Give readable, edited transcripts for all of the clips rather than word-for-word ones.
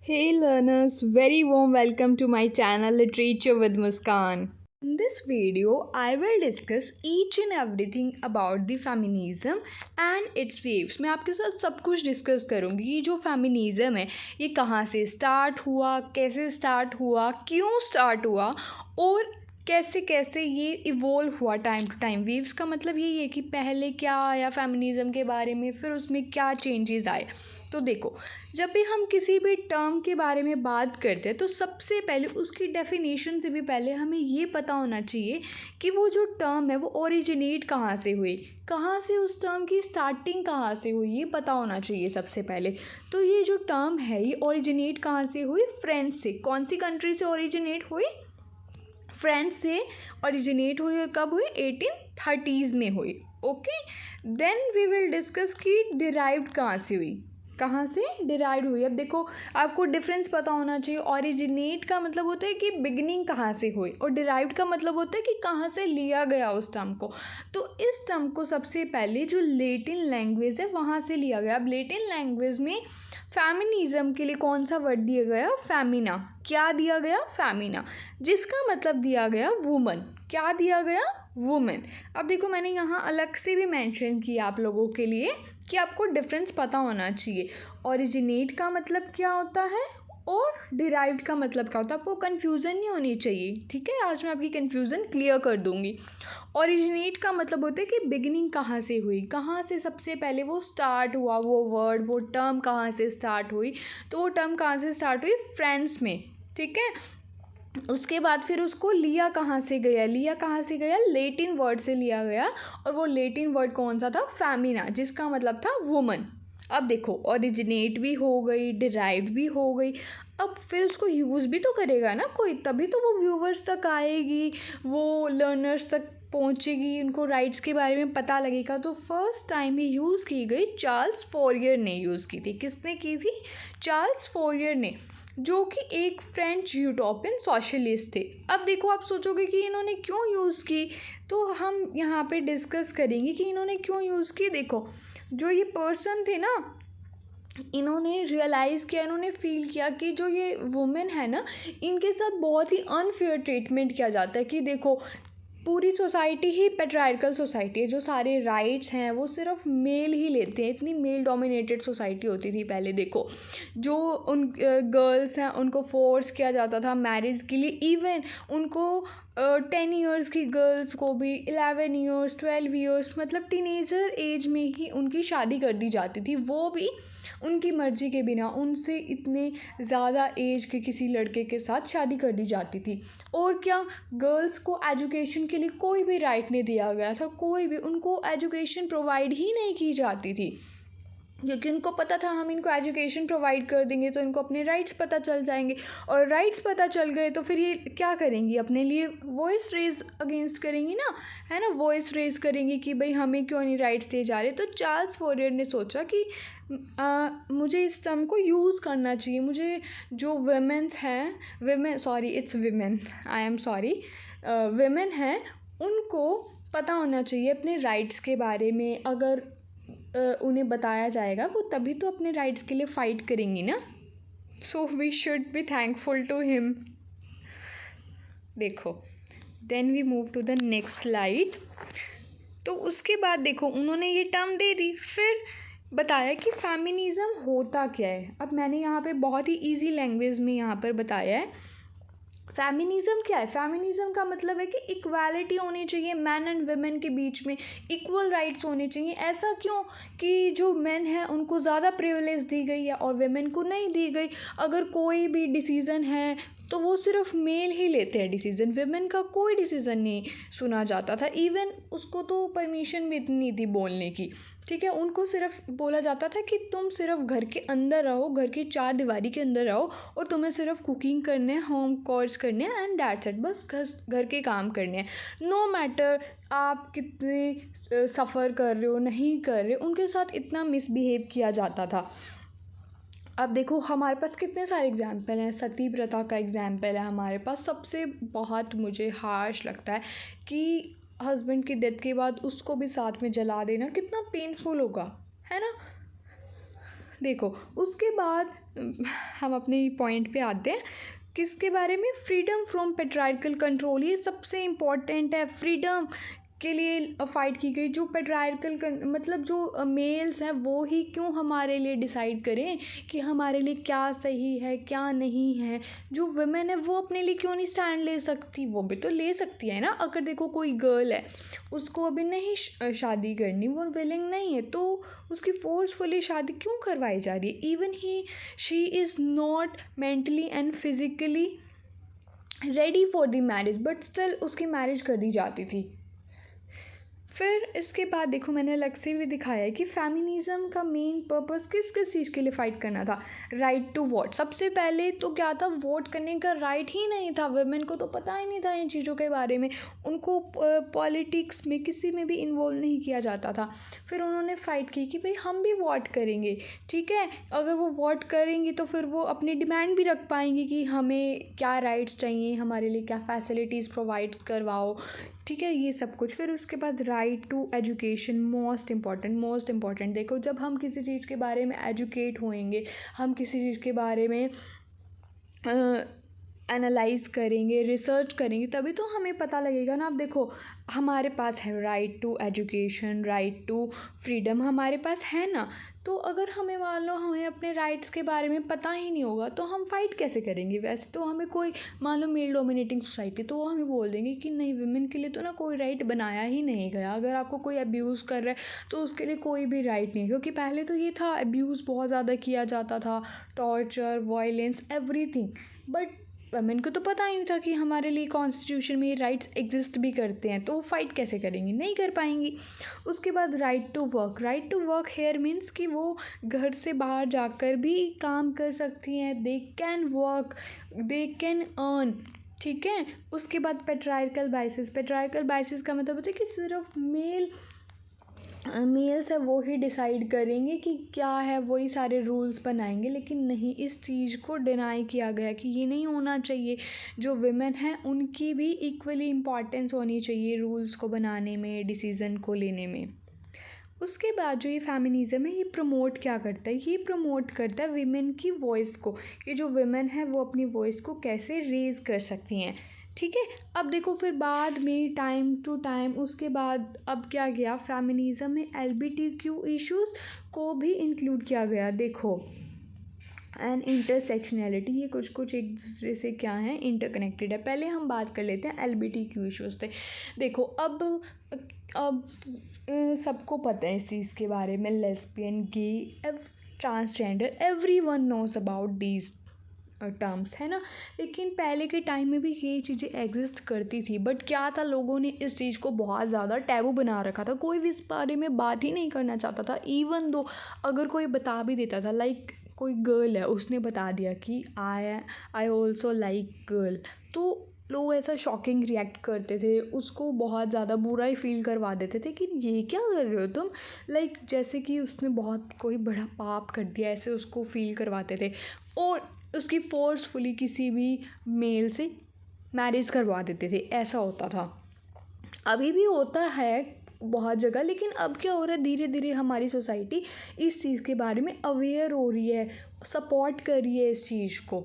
Hey learners, very warm welcome to my channel Literature with Muskan. In this video, I will discuss each and everything about the feminism and its waves. मैं आपके साथ सब कुछ discuss करूँगी कि जो feminism है ये कहाँ से स्टार्ट हुआ, कैसे स्टार्ट हुआ, क्यों स्टार्ट हुआ और कैसे कैसे ये इवोल्व हुआ टाइम टू टाइम। वेव्स का मतलब यही है कि पहले क्या आया फेमिनिज़म के बारे में, फिर उसमें क्या चेंजेस आए। तो देखो, जब भी हम किसी भी टर्म के बारे में बात करते हैं तो सबसे पहले उसकी डेफिनेशन से भी पहले हमें ये पता होना चाहिए कि वो जो टर्म है वो ओरिजिनेट कहाँ से हुई, कहाँ से उस टर्म की स्टार्टिंग कहाँ से हुई, ये पता होना चाहिए सबसे पहले। तो ये जो टर्म है ये ओरिजिनेट कहाँ से हुई? फ्रेंच से। कौन सी कंट्री से ओरिजिनेट हुई? फ्रेंच से ओरिजिनेट हुई। और कब हुई? 1830s में हुई। Okay, then we will discuss कि डिराइव्ड कहाँ से हुई, कहाँ से डिराइव हुई। अब देखो, आपको डिफरेंस पता होना चाहिए। ओरिजिनेट का मतलब होता है कि बिगिनिंग कहाँ से हुई, और डिराइव्ड का मतलब होता है कि कहाँ से लिया गया उस टर्म को। तो इस टर्म को सबसे पहले जो लैटिन लैंग्वेज है वहाँ से लिया गया। अब लैटिन लैंग्वेज में फेमिनिज्म के लिए कौन सा वर्ड दिया गया? फेमिना। क्या दिया गया? फेमिना, जिसका मतलब दिया गया वुमन। क्या दिया गया? वुमेन। अब देखो, मैंने यहाँ अलग से भी मेंशन किया आप लोगों के लिए कि आपको डिफरेंस पता होना चाहिए। ओरिजिनेट का मतलब क्या होता है और डिराइव्ड का मतलब क्या होता है, आपको कन्फ्यूज़न नहीं होनी चाहिए। ठीक है, आज मैं आपकी कन्फ्यूज़न क्लियर कर दूँगी। ओरिजिनेट का मतलब होता है कि बिगिनिंग कहाँ से हुई, कहाँ से सबसे पहले वो स्टार्ट हुआ, वो वर्ड, वो टर्म कहाँ से स्टार्ट हुई। तो वो टर्म कहाँ से स्टार्ट हुई? फ्रेंच में। ठीक है, उसके बाद फिर उसको लिया कहाँ से गया? लिया कहाँ से गया? लैटिन वर्ड से लिया गया, और वो लैटिन वर्ड कौन सा था? फेमिना, जिसका मतलब था वुमन। अब देखो, ओरिजिनेट भी हो गई, डिराइव्ड भी हो गई, अब फिर उसको यूज़ भी तो करेगा ना कोई, तभी तो वो व्यूवर्स तक आएगी, वो लर्नर्स तक पहुँचेगी, उनको राइट्स के बारे में पता लगेगा। तो फर्स्ट टाइम ये यूज़ की गई चार्ल्स फोरियर ने यूज़ की थी। किसने की थी? चार्ल्स फोरियर ने, जो कि एक फ्रेंच यूटोपियन सोशलिस्ट थे। अब देखो, आप सोचोगे कि इन्होंने क्यों यूज़ की, तो हम यहाँ पे डिस्कस करेंगे कि इन्होंने क्यों यूज़ की। देखो, जो ये पर्सन थे ना, इन्होंने रियलाइज़ किया, इन्होंने फील किया कि जो ये वुमेन है ना, इनके साथ बहुत ही अनफेयर ट्रीटमेंट किया जाता है। कि देखो, पूरी सोसाइटी ही पेट्रार्कल सोसाइटी है, जो सारे राइट्स हैं वो सिर्फ मेल ही लेते हैं। इतनी मेल डोमिनेटेड सोसाइटी होती थी पहले। देखो, जो उन गर्ल्स हैं उनको फोर्स किया जाता था मैरिज के लिए। इवन उनको 10 ईयर्स की गर्ल्स को भी 11 ईयर्स 12 ईयर्स, मतलब टीनेजर एज में ही उनकी शादी कर दी जाती थी, वो भी उनकी मर्ज़ी के बिना। उनसे इतने ज़्यादा एज के किसी लड़के के साथ शादी कर दी जाती थी। और क्या, गर्ल्स को एजुकेशन के लिए कोई भी राइट नहीं दिया गया था, कोई भी उनको एजुकेशन प्रोवाइड ही नहीं की जाती थी, क्योंकि उनको पता था हम इनको एजुकेशन प्रोवाइड कर देंगे तो इनको अपने राइट्स पता चल जाएंगे, और राइट्स पता चल गए तो फिर ये क्या करेंगी? अपने लिए वॉइस रेज अगेंस्ट करेंगी ना, है ना, वॉइस रेज करेंगी कि भाई हमें क्यों नहीं राइट्स दिए जा रहे। तो चार्ल्स फोरियर ने सोचा कि मुझे इस टर्म को यूज़ करना चाहिए। मुझे जो वुमेन्स हैं, women, sorry it's women, I am sorry, women हैं, उनको पता होना चाहिए अपने राइट्स के बारे में। अगर उन्हें बताया जाएगा, वो तभी तो अपने राइट्स के लिए फ़ाइट करेंगी ना। So we should be thankful to him. देखो, then we move to the next slide. तो उसके बाद देखो, उन्होंने ये टर्म दे दी, फिर बताया कि फेमिनिज़म होता क्या है। अब मैंने यहाँ पे बहुत ही इजी लैंग्वेज में यहाँ पर बताया है फेमिनिज़म क्या है। फेमिनिज़म का मतलब है कि इक्वालिटी होनी चाहिए मैन एंड वुमेन के बीच में, इक्वल राइट्स होने चाहिए। ऐसा क्यों कि जो मेन है उनको ज़्यादा प्रिविलेज दी गई है और वुमेन को नहीं दी गई। अगर कोई भी डिसीज़न है तो वो सिर्फ मेल ही लेते हैं डिसीज़न, वुमेन का कोई डिसीज़न नहीं सुना जाता था। इवन उसको तो परमिशन भी इतनी नहीं थी बोलने की। ठीक है, उनको सिर्फ बोला जाता था कि तुम सिर्फ घर के अंदर रहो, घर की 4 दीवारी के अंदर रहो, और तुम्हें सिर्फ कुकिंग करने हैं, होम कोर्स करने हैं, एंड दैट्स इट। बस घर के काम करने हैं। नो मैटर आप कितने सफ़र कर रहे हो, नहीं कर रहे, उनके साथ इतना मिसबिहेव किया जाता था। अब देखो, हमारे पास कितने सारे एग्जाम्पल हैं। सती प्रथा का एग्जाम्पल है हमारे पास। सबसे बहुत मुझे हार्श लगता है कि हस्बैंड की डेथ के बाद उसको भी साथ में जला देना कितना पेनफुल होगा, है ना। देखो, उसके बाद हम अपने पॉइंट पे आते हैं। किसके बारे में? Freedom from patriarchal control. ये सबसे इम्पॉर्टेंट है। फ्रीडम के लिए फ़ाइट की गई। जो पेट्रार्कल मतलब जो मेल्स हैं वो ही क्यों हमारे लिए डिसाइड करें कि हमारे लिए क्या सही है क्या नहीं है। जो वुमेन है वो अपने लिए क्यों नहीं स्टैंड ले सकती? वो भी तो ले सकती है ना। अगर देखो कोई गर्ल है, उसको अभी नहीं शादी करनी, वो विलिंग नहीं है, तो उसकी फोर्सफुली शादी क्यों करवाई जा रही है? Even she is not mentally and physically ready for the marriage, but still उसकी मैरिज कर दी जाती थी। फिर इसके बाद देखो मैंने अलग से भी दिखाया है कि फेमिनिज़्म का मेन पर्पस किस किस चीज़ के लिए फ़ाइट करना था। Right to vote. सबसे पहले तो क्या था? वोट करने का राइट ही नहीं था। वुमेन को तो पता ही नहीं था इन चीज़ों के बारे में। उनको पॉलिटिक्स में किसी में भी इन्वॉल्व नहीं किया जाता था। फिर उन्होंने फ़ाइट की कि भाई हम भी वोट करेंगे, ठीक है। अगर वो वोट करेंगी तो फिर वो अपनी डिमांड भी रख पाएंगी कि हमें क्या राइट्स चाहिए, हमारे लिए क्या फैसिलिटीज़ प्रोवाइड करवाओ, ठीक है, ये सब कुछ। फिर उसके बाद right to education, most important. देखो जब हम किसी चीज़ के बारे में एजुकेट होएंगे, हम किसी चीज़ के बारे में एनालाइज करेंगे, रिसर्च करेंगे, तभी तो हमें पता लगेगा ना। अब देखो हमारे पास है right to education, right to freedom हमारे पास है ना। तो अगर हमें मान लो हमें अपने राइट्स के बारे में पता ही नहीं होगा तो हम फाइट कैसे करेंगे? वैसे तो हमें कोई मान लो मेल डोमिनेटिंग सोसाइटी, तो वो हमें बोल देंगे कि नहीं, वुमेन के लिए तो ना कोई राइट बनाया ही नहीं गया। अगर आपको कोई अब्यूज़ कर रहा है तो उसके लिए कोई भी राइट नहीं है। क्योंकि पहले तो ये था, अब्यूज़ बहुत ज़्यादा किया जाता था, torture, violence, everything. But women को तो पता ही नहीं था कि हमारे लिए कॉन्स्टिट्यूशन में ये राइट्स एग्जिस्ट भी करते हैं। तो वो फाइट कैसे करेंगी? नहीं कर पाएंगी। उसके बाद right to work here means कि वो घर से बाहर जाकर भी काम कर सकती हैं। They can work, they can earn, ठीक है। उसके बाद पेट्रार्कल बाइसेस का मतलब होता है कि सिर्फ मेल्स है वो ही डिसाइड करेंगे कि क्या है, वही सारे रूल्स बनाएंगे। लेकिन नहीं, इस चीज़ को डिनाई किया गया कि ये नहीं होना चाहिए। जो विमेन हैं उनकी भी इक्वली इम्पॉर्टेंस होनी चाहिए रूल्स को बनाने में, डिसीज़न को लेने में। उसके बाद जो ये फेमिनिज़्म है, ये प्रमोट क्या करता है? ये प्रमोट करता है विमेन की वॉइस को, कि जो विमेन है वो अपनी वॉइस को कैसे रेज़ कर सकती हैं, ठीक है। अब देखो फिर बाद में टाइम टू टाइम उसके बाद अब क्या गया, फेमिनिज़्म में LGBTQ इश्यूज़ को भी इंक्लूड किया गया। देखो एंड इंटरसेक्शनैलिटी, ये कुछ एक दूसरे से क्या है, इंटरकनेक्टेड है। पहले हम बात कर लेते हैं LGBTQ इश्यूज़ से। देखो अब सबको पता है इस चीज़ के बारे में, lesbian, gay, transgender, everyone knows about these terms, है ना। लेकिन पहले के टाइम में भी ये चीज़ें एग्जिस्ट करती थी। बट क्या था, लोगों ने इस चीज़ को बहुत ज़्यादा टैबू बना रखा था। कोई भी इस बारे में बात ही नहीं करना चाहता था। इवन दो अगर कोई बता भी देता था, लाइक कोई गर्ल है उसने बता दिया कि आई ऑल्सो लाइक गर्ल, तो लोग ऐसा शॉकिंग रिएक्ट करते थे, उसको बहुत ज़्यादा बुरा ही फील करवा देते थे कि ये क्या कर रहे हो तुम, लाइक जैसे कि उसने बहुत कोई बड़ा पाप कर दिया, ऐसे उसको फील करवाते थे। और उसकी फोर्सफुली किसी भी मेल से मैरिज करवा देते थे, ऐसा होता था। अभी भी होता है बहुत जगह, लेकिन अब क्या हो रहा है, धीरे धीरे हमारी सोसाइटी इस चीज़ के बारे में अवेयर हो रही है, सपोर्ट कर रही है इस चीज़ को,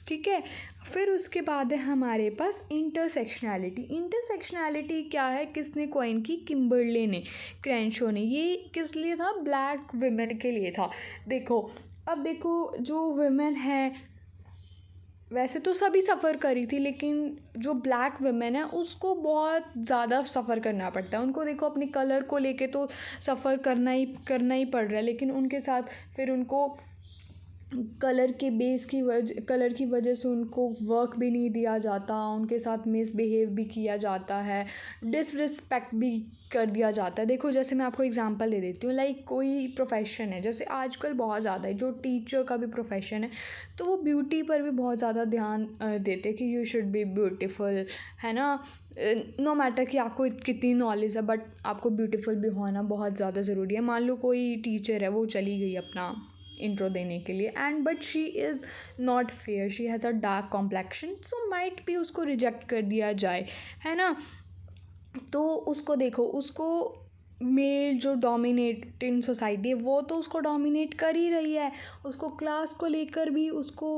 ठीक है। फिर उसके बाद है हमारे पास इंटरसेक्शनैलिटी क्या है, किसने कॉइन की? किम्बर्ले ने, क्रैंशो ने। ये किस लिए था? ब्लैक वुमेन के लिए था। देखो अब देखो जो वुमेन है, वैसे तो सभी सफ़र करी थी, लेकिन जो ब्लैक वुमेन है उसको बहुत ज़्यादा सफ़र करना पड़ता है। उनको देखो अपने कलर को लेके तो सफ़र करना ही पड़ रहा है, लेकिन उनके साथ फिर उनको कलर की वजह से उनको वर्क भी नहीं दिया जाता, उनके साथ मिसबिहेव भी किया जाता है, डिसरिस्पेक्ट भी कर दिया जाता है। देखो जैसे मैं आपको एग्जांपल दे देती हूँ, लाइक कोई प्रोफेशन है, जैसे आजकल बहुत ज़्यादा है, जो टीचर का भी प्रोफेशन है, तो वो ब्यूटी पर भी बहुत ज़्यादा ध्यान देते हैं कि यू शुड बी ब्यूटीफुल, है ना। नो मैटर कि आपको कितनी नॉलेज है, बट आपको ब्यूटीफुल भी होना बहुत ज़्यादा ज़रूरी है। मान लो कोई टीचर है, वो चली गई अपना इंट्रो देने के लिए, and but she is not fair, she has a dark complexion, so might भी उसको रिजेक्ट कर दिया जाए, है ना। तो उसको देखो, उसको मेल जो डोमिनेटिंग सोसाइटी है वो तो उसको डोमिनेट कर ही रही है, उसको क्लास को लेकर भी उसको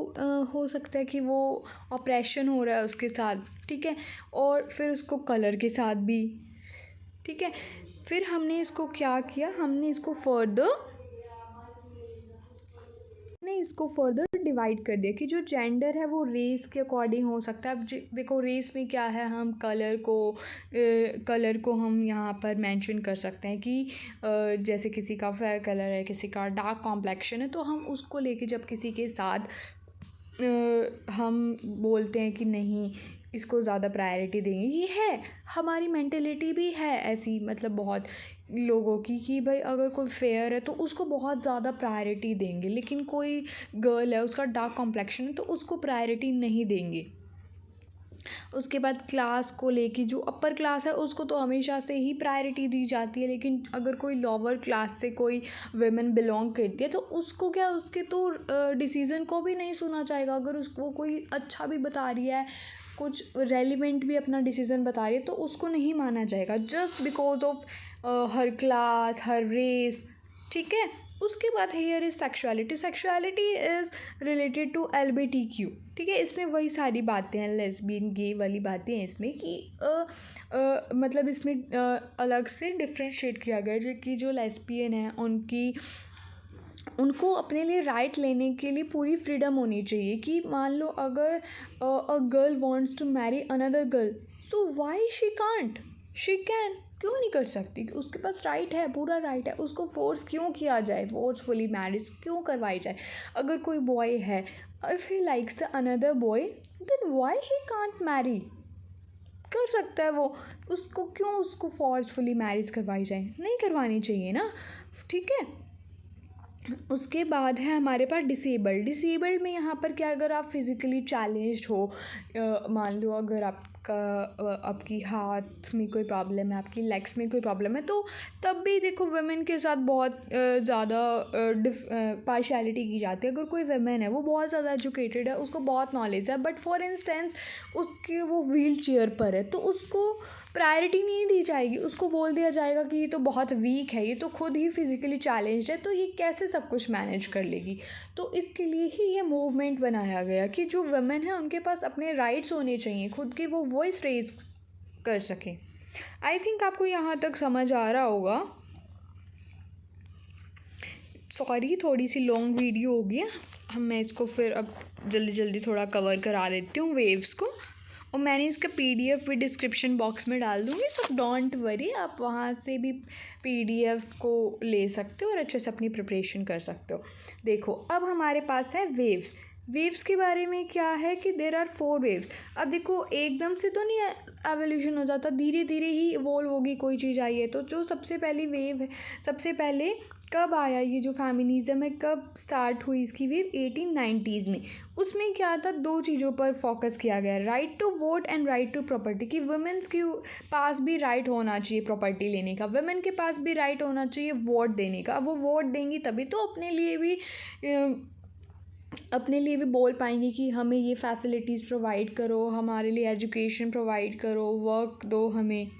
हो सकता है कि वो ऑपरेशन हो रहा है उसके साथ, ठीक है, और फिर उसको कलर के साथ भी, ठीक है। फिर हमने इसको क्या किया, हमने इसको फर्दर डिवाइड कर दिया कि जो जेंडर है वो रेस के अकॉर्डिंग हो सकता है। अब देखो रेस में क्या है, हम कलर को हम यहाँ पर मेंशन कर सकते हैं कि जैसे किसी का फेयर कलर है, किसी का डार्क कॉम्प्लेक्शन है, तो हम उसको लेके जब किसी के साथ हम बोलते हैं कि नहीं इसको ज़्यादा प्रायोरिटी देंगे, ये है हमारी मेंटेलिटी भी है ऐसी, मतलब बहुत लोगों की, कि भाई अगर कोई फेयर है तो उसको बहुत ज़्यादा प्रायोरिटी देंगे, लेकिन कोई गर्ल है उसका डार्क कॉम्प्लेक्शन है तो उसको प्रायोरिटी नहीं देंगे। उसके बाद क्लास को लेके जो अपर क्लास है उसको तो हमेशा से ही प्रायोरिटी दी जाती है, लेकिन अगर कोई लोअर क्लास से कोई वुमेन बिलोंग करती है तो उसको क्या, उसके तो डिसीज़न को भी नहीं सुना जाएगा। अगर उसको कोई अच्छा भी बता रही है, कुछ रेलिवेंट भी अपना डिसीज़न बता रही है, तो उसको नहीं माना जाएगा just because of her class, her race, ठीक है। उसके बाद here is sexuality is related to LGBTQ, ठीक है। इसमें वही सारी बातें हैं, लेस्बियन गे वाली बातें हैं इसमें, कि मतलब इसमें अलग से डिफ्रेंशिएट किया गया जो कि जो लेस्बियन है उनको अपने लिए राइट लेने के लिए पूरी फ्रीडम होनी चाहिए। कि मान लो अगर a girl wants to marry another girl, so why she can, क्यों नहीं कर सकती, उसके पास राइट है, पूरा राइट है, उसको फोर्स क्यों किया जाए, फोर्सफुली मैरिज क्यों करवाई जाए। अगर कोई बॉय है, if he likes the another boy, then why he can't marry, कर सकता है वो, उसको फोर्सफुली मैरिज करवाई जाए, नहीं करवानी चाहिए ना, ठीक है। उसके बाद है हमारे पास डिसेबल्ड में यहाँ पर क्या, अगर आप फिज़िकली चैलेंज्ड हो, मान लो अगर आपकी हाथ में कोई प्रॉब्लम है, आपकी लेग्स में कोई प्रॉब्लम है, तो तब भी देखो वुमेन के साथ बहुत ज़्यादा पार्शियलिटी की जाती है। अगर कोई वुमेन है वो बहुत ज़्यादा एजुकेटेड है, उसको बहुत नॉलेज है, बट फॉर इंस्टेंस उसके वो व्हील चेयर पर है, तो उसको प्रायोरिटी नहीं दी जाएगी, उसको बोल दिया जाएगा कि ये तो बहुत वीक है, ये तो खुद ही फिज़िकली चैलेंज्ड है, तो ये कैसे सब कुछ मैनेज कर लेगी। तो इसके लिए ही ये मूवमेंट बनाया गया कि जो वुमेन है उनके पास अपने राइट्स होने चाहिए, खुद की वो वॉइस रेज कर सकें। आई थिंक आपको यहाँ तक समझ आ रहा होगा। सॉरी थोड़ी सी लॉन्ग वीडियो हो गई है, मैं इसको फिर अब जल्दी जल्दी थोड़ा कवर करा देती हूँ वेव्स को, और मैंने इसका PDF भी डिस्क्रिप्शन बॉक्स में डाल दूँगी, सो डोंट वरी, आप वहाँ से भी PDF को ले सकते हो और अच्छे से अपनी प्रिपरेशन कर सकते हो। देखो अब हमारे पास है वेव्स के बारे में क्या है कि देर आर 4 वेव्स। अब देखो एकदम से तो नहीं एवोल्यूशन हो जाता, धीरे धीरे ही इवोल्व होगी कोई चीज़ आई है। तो जो सबसे पहली वेव है, सबसे पहले कब आया ये जो फेमिनिज़म है, कब स्टार्ट हुई इसकी वेव, 1890s में। उसमें क्या था, 2 चीज़ों पर फोकस किया गया, right to vote and right to property, कि वुमेन्स के पास भी राइट होना चाहिए प्रॉपर्टी लेने का, वुमेन के पास भी राइट होना चाहिए वोट देने का। वो वोट देंगी तभी तो अपने लिए भी बोल पाएंगी कि हमें ये फैसिलिटीज़ प्रोवाइड करो, हमारे लिए एजुकेशन प्रोवाइड करो, वर्क दो हमें।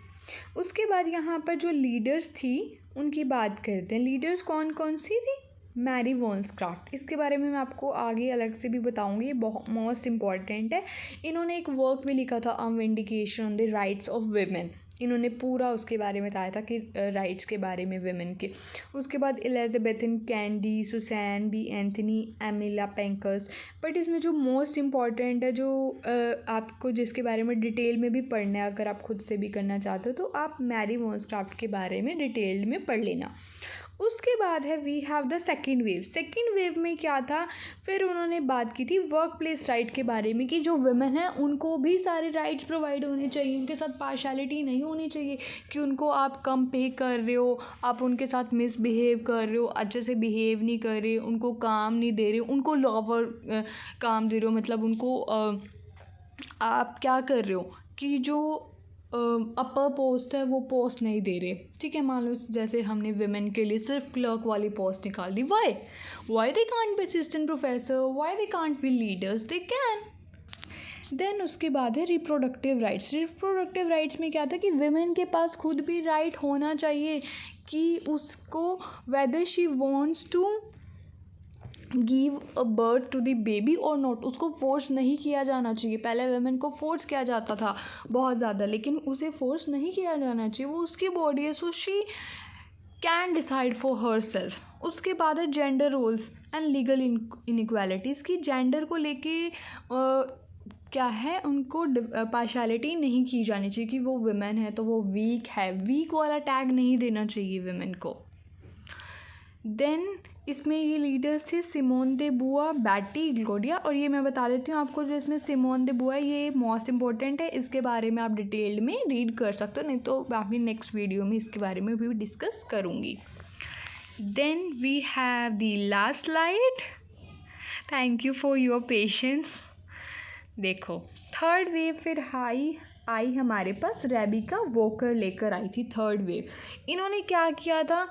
उसके बाद यहाँ पर जो लीडर्स थी उनकी बात करते हैं। लीडर्स कौन कौन सी थी, मैरी वॉल्सक्राफ्ट, इसके बारे में मैं आपको आगे अलग से भी बताऊंगी, ये बहुत मोस्ट इम्पॉर्टेंट है। इन्होंने एक वर्क भी लिखा था, vindication on the rights of women, इन्होंने पूरा उसके बारे में बताया था कि राइट्स के बारे में वेमेन के। उसके बाद Elizabethan Cady, Susan B Anthony, Emmeline Pankhurst. But इसमें जो मोस्ट इम्पॉर्टेंट है, जो आपको जिसके बारे में डिटेल में भी पढ़ना है, अगर आप खुद से भी करना चाहते हो तो आप मैरी वॉल्सक्राफ्ट के बारे में डिटेल में पढ़ लेना। उसके बाद है we have the second wave में क्या था, फिर उन्होंने बात की थी वर्क प्लेस राइट के बारे में, कि जो वुमेन है उनको भी सारे राइट्स प्रोवाइड होने चाहिए, उनके साथ पार्शियलिटी नहीं होनी चाहिए कि उनको आप कम पे कर रहे हो, आप उनके साथ मिसबिहेव कर रहे हो, अच्छे से बिहेव नहीं कर रहे, उनको काम नहीं दे रहे, उनको लोअर काम दे रहे हो, मतलब उनको आप क्या कर रहे हो कि जो अपर पोस्ट है वो पोस्ट नहीं दे रहे, ठीक है। मान लो जैसे हमने वुमेन के लिए सिर्फ क्लर्क वाली पोस्ट निकाल दी, why they can't be assistant professor, why they can't be leaders, they can. Then उसके बाद है रिप्रोडक्टिव राइट्स। रिप्रोडक्टिव राइट्स में क्या था कि विमेन के पास खुद भी राइट होना चाहिए कि उसको whether she wants to give a birth to the baby और नॉट, उसको फोर्स नहीं किया जाना चाहिए। पहले वेमेन को फोर्स किया जाता था बहुत ज़्यादा, लेकिन उसे फोर्स नहीं किया जाना चाहिए, वो उसकी बॉडी है, so she can decide for herself. उसके बाद है gender roles and legal inequalities की जेंडर को लेके क्या है, उनको पार्शलिटी नहीं की जानी चाहिए कि वो वुमेन है तो वो वीक है, वीक वाला टैग नहीं देना चाहिए वुमेन को। देन इसमें ये लीडर्स थे सिमोन दे बुआ, बैटी ग्लोरिया, और ये मैं बता देती हूँ आपको, जो इसमें सिमोन दे बुआ ये मोस्ट इंपॉर्टेंट है, इसके बारे में आप डिटेल्ड में रीड कर सकते हो, नहीं तो मैं अपनी नेक्स्ट वीडियो में इसके बारे में भी डिस्कस करूँगी। Then we have the last slide. Thank you for your patience. देखो थर्ड वेव फिर आई हमारे पास, रेबिका वॉकर लेकर आई थी थर्ड वेव। इन्होंने क्या किया था,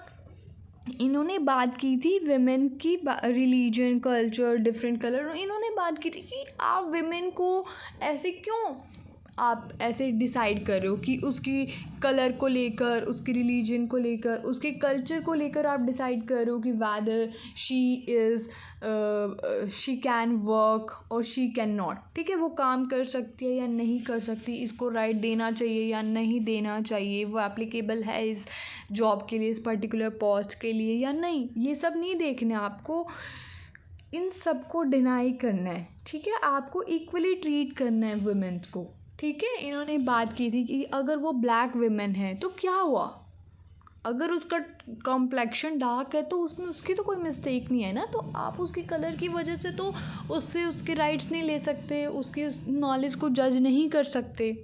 इन्होंने बात की थी विमेन की रिलीजन, कल्चर, डिफरेंट कलर। इन्होंने बात की थी कि आप विमेन को ऐसे क्यों आप ऐसे डिसाइड कर रहे हो कि उसकी कलर को लेकर, उसकी रिलीजन को लेकर, उसके कल्चर को लेकर आप डिसाइड कर रहे हो कि वैदर शी कैन वर्क और शी कैन नॉट। ठीक है, वो काम कर सकती है या नहीं कर सकती, इसको राइट देना चाहिए या नहीं देना चाहिए, वो एप्लीकेबल है इस जॉब के लिए, इस पर्टिकुलर पोस्ट के लिए या नहीं, ये सब नहीं देखना आपको, इन सब को डिनाई करना है। ठीक है, आपको इक्वली ट्रीट करना है वुमेन्स को। ठीक है, इन्होंने बात की थी कि अगर वो ब्लैक विमेन है तो क्या हुआ, अगर उसका कॉम्प्लेक्शन डार्क है तो उसमें उसकी तो कोई मिस्टेक नहीं है ना, तो आप उसके कलर की वजह से तो उससे उसके राइट्स नहीं ले सकते, उसकी उस नॉलेज को जज नहीं कर सकते।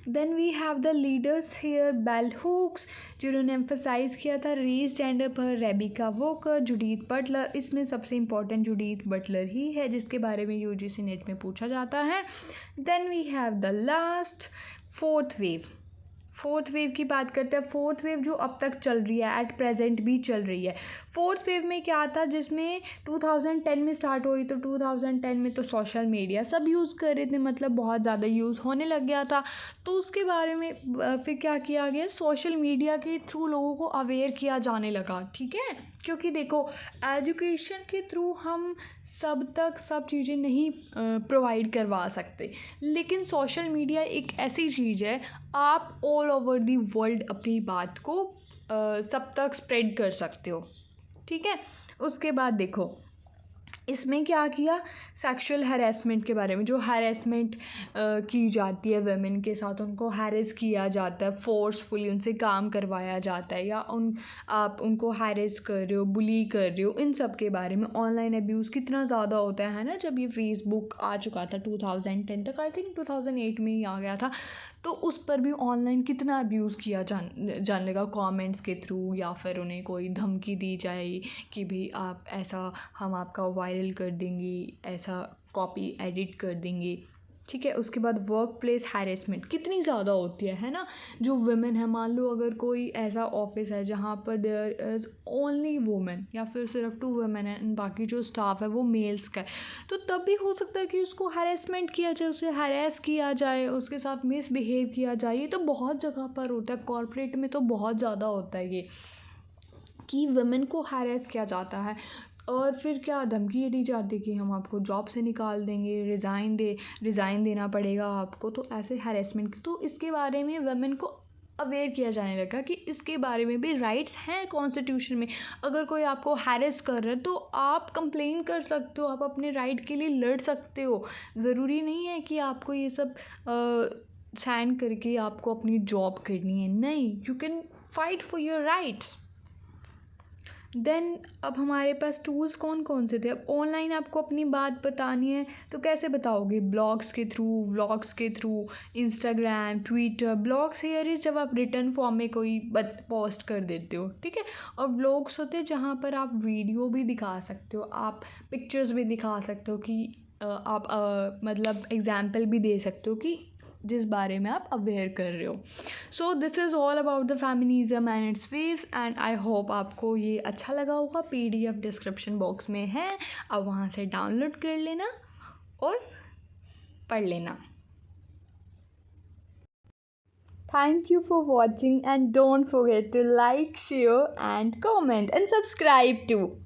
Then we have the leaders here, bell hooks, जिन्होंने एम्फसाइज़ किया था रेस जेंडर पर, रेबिका वॉकर, जुडीथ बटलर। इसमें सबसे इम्पॉर्टेंट जुडीथ बटलर ही है, जिसके बारे में यूजीसी नेट में पूछा जाता है। Then we have the last fourth wave. Fourth wave की बात करते हैं। फोर्थ वेव जो अब तक चल रही है, एट प्रेजेंट भी चल रही है। फोर्थ वेव में क्या था, जिसमें 2010 में स्टार्ट हुई, तो 2010 में तो सोशल मीडिया सब यूज़ कर रहे थे, मतलब बहुत ज़्यादा यूज़ होने लग गया था। तो उसके बारे में फिर क्या किया गया, सोशल मीडिया के थ्रू लोगों को अवेयर किया जाने लगा। ठीक है, क्योंकि देखो एजुकेशन के थ्रू हम सब तक सब चीज़ें नहीं प्रोवाइड करवा सकते, लेकिन सोशल मीडिया एक ऐसी चीज़ है, आप ऑल ओवर दी वर्ल्ड अपनी बात को सब तक स्प्रेड कर सकते हो। ठीक है, उसके बाद देखो इसमें क्या किया, सेक्सुअल हैरेसमेंट के बारे में, जो हैरेसमेंट की जाती है वेमेन के साथ, उनको हैरेस किया जाता है, फोर्सफुली उनसे काम करवाया जाता है, या आप उनको हैरेस कर रहे हो, बुली कर रहे हो, इन सब के बारे में। ऑनलाइन अब्यूज़ कितना ज़्यादा होता है ना, जब ये फेसबुक आ चुका था 2010 तक, आई थिंक 2008 में ही आ गया था, तो उस पर भी ऑनलाइन कितना अब्यूज़ किया जाने लगा, कमेंट्स के थ्रू, या फिर उन्हें कोई धमकी दी जाए कि भाई आप ऐसा, हम आपका वायरल कर देंगे, ऐसा कॉपी एडिट कर देंगे। ठीक है, उसके बाद वर्क प्लेस हैरेसमेंट कितनी ज़्यादा होती है ना, जो वुमेन है, मान लो अगर कोई ऐसा ऑफिस है जहाँ पर देयर इज़ ओनली वुमेन, या फिर सिर्फ 2 वुमेन है, बाकी जो स्टाफ है वो मेल्स का है, तो तब भी हो सकता है कि उसको हैरेसमेंट किया जाए, उसे हैरेस किया जाए, उसके साथ मिसबिहेव किया जाए। ये तो बहुत जगह पर होता है, कॉर्पोरेट में तो बहुत ज़्यादा होता है ये, कि वुमेन को हैरेस किया जाता है, और फिर क्या धमकी ये दी जाती है कि हम आपको जॉब से निकाल देंगे, रिज़ाइन देना पड़ेगा आपको, तो ऐसे हैरेसमेंट। तो इसके बारे में वुमेन को अवेयर किया जाने लगा कि इसके बारे में भी राइट्स हैं कॉन्स्टिट्यूशन में। अगर कोई आपको हैरेस कर रहा है तो आप कंप्लेन कर सकते हो, आप अपने राइट के लिए लड़ सकते हो। ज़रूरी नहीं है कि आपको ये सब साइन करके आपको अपनी जॉब करनी है, नहीं, you can fight for your rights. Then अब हमारे पास टूल्स कौन कौन से थे। अब ऑनलाइन आपको अपनी बात बतानी है तो कैसे बताओगे, ब्लॉग्स के थ्रू, व्लॉग्स के through, Instagram, Twitter. Blogs here is जब आप रिटर्न फॉर्म में कोई पोस्ट कर देते हो, ठीक है, और व्लॉग्स होते हैं जहाँ पर आप वीडियो भी दिखा सकते हो, आप पिक्चर्स भी दिखा सकते हो, कि आप मतलब एग्जाम्पल भी दे सकते हो कि जिस बारे में आप अवेयर कर रहे हो। So this is all about the feminism and it's waves, and I hope आपको ये अच्छा लगा होगा। PDF डिस्क्रिप्शन बॉक्स में है, आप वहाँ से डाउनलोड कर लेना और पढ़ लेना. Thank you for watching and don't forget to like, share and comment and subscribe too.